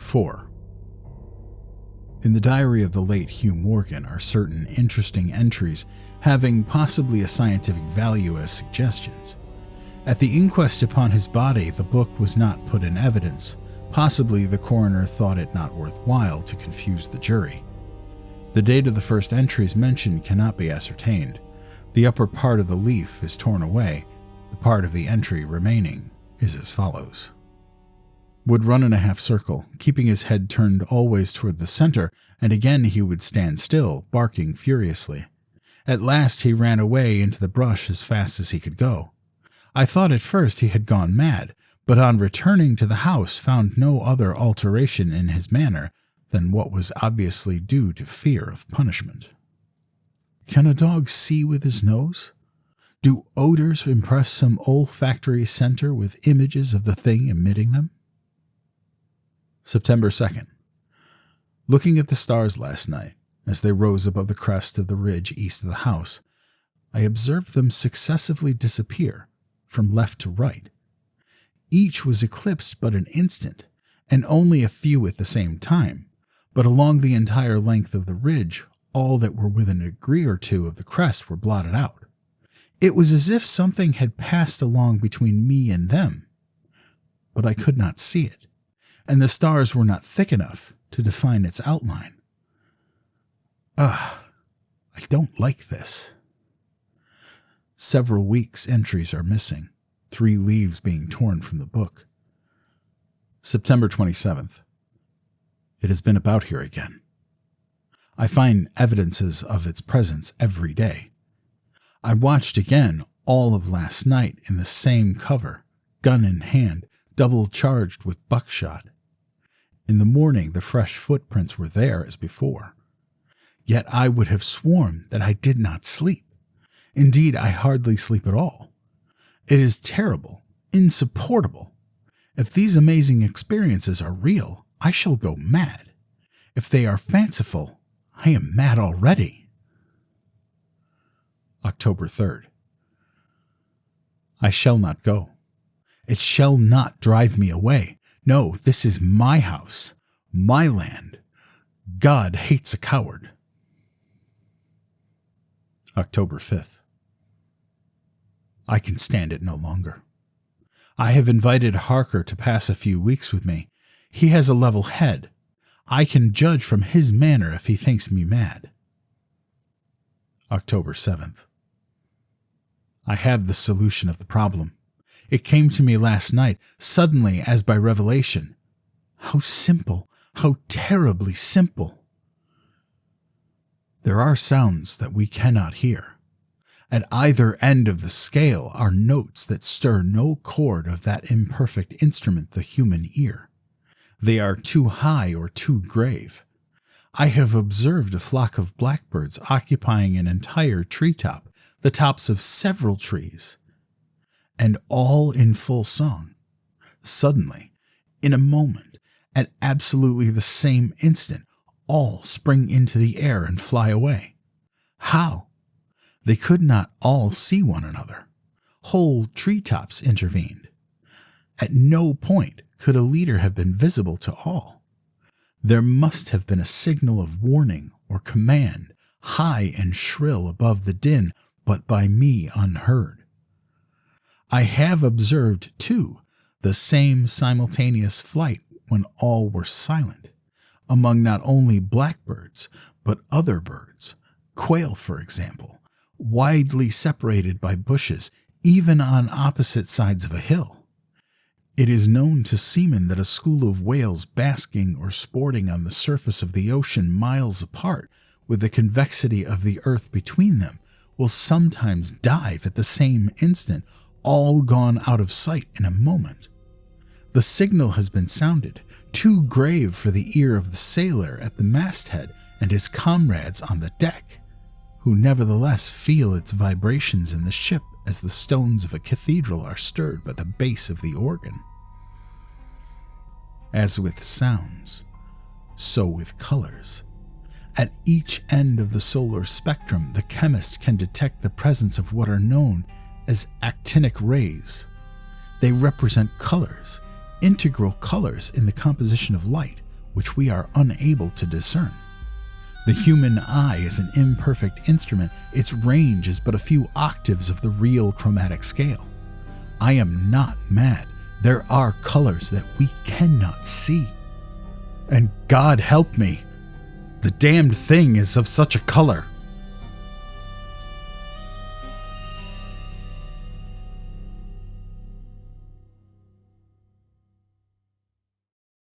4. In the diary of the late Hugh Morgan are certain interesting entries having possibly a scientific value as suggestions. At the inquest upon his body, the book was not put in evidence. Possibly the coroner thought it not worthwhile to confuse the jury. The date of the first entries mentioned cannot be ascertained. The upper part of the leaf is torn away. The part of the entry remaining is as follows. Would run in a half circle, keeping his head turned always toward the center, and again he would stand still, barking furiously. At last he ran away into the brush as fast as he could go. I thought at first he had gone mad, but on returning to the house found no other alteration in his manner than what was obviously due to fear of punishment. Can a dog see with his nose? Do odors impress some olfactory center with images of the thing emitting them? September 2nd. Looking at the stars last night, as they rose above the crest of the ridge east of the house, I observed them successively disappear from left to right. Each was eclipsed but an instant, and only a few at the same time, but along the entire length of the ridge, all that were within a degree or two of the crest were blotted out. It was as if something had passed along between me and them, but I could not see it, and the stars were not thick enough to define its outline. I don't like this. Several weeks' entries are missing, 3 leaves being torn from the book. September 27th. It has been about here again. I find evidences of its presence every day. I watched again all of last night in the same cover, gun in hand, double charged with buckshot. In the morning the fresh footprints were there as before. Yet I would have sworn that I did not sleep. Indeed, I hardly sleep at all. It is terrible, insupportable. If these amazing experiences are real, I shall go mad. If they are fanciful, I am mad already. October 3rd. I shall not go. It shall not drive me away. No, this is my house, my land. God hates a coward. October 5th. I can stand it no longer. I have invited Harker to pass a few weeks with me. He has a level head. I can judge from his manner if he thinks me mad. October 7th. I have the solution of the problem. It came to me last night, suddenly as by revelation. How simple, how terribly simple. There are sounds that we cannot hear. At either end of the scale are notes that stir no chord of that imperfect instrument, the human ear. They are too high or too grave. I have observed a flock of blackbirds occupying an entire treetop, the tops of several trees, and all in full song. Suddenly, in a moment, at absolutely the same instant, all spring into the air and fly away. How? They could not all see one another. Whole treetops intervened. At no point could a leader have been visible to all. There must have been a signal of warning or command, high and shrill above the din, but by me unheard. I have observed, too, the same simultaneous flight when all were silent, among not only blackbirds, but other birds, quail, for example, widely separated by bushes, even on opposite sides of a hill. It is known to seamen that a school of whales basking or sporting on the surface of the ocean miles apart, with the convexity of the earth between them, will sometimes dive at the same instant, all gone out of sight in a moment. The signal has been sounded, too grave for the ear of the sailor at the masthead and his comrades on the deck, who nevertheless feel its vibrations in the ship as the stones of a cathedral are stirred by the bass of the organ. As with sounds, so with colors. At each end of the solar spectrum, the chemist can detect the presence of what are known as actinic rays. They represent colors, integral colors in the composition of light, which we are unable to discern. The human eye is an imperfect instrument. Its range is but a few octaves of the real chromatic scale. I am not mad. There are colors that we cannot see. And God help me, the damned thing is of such a color.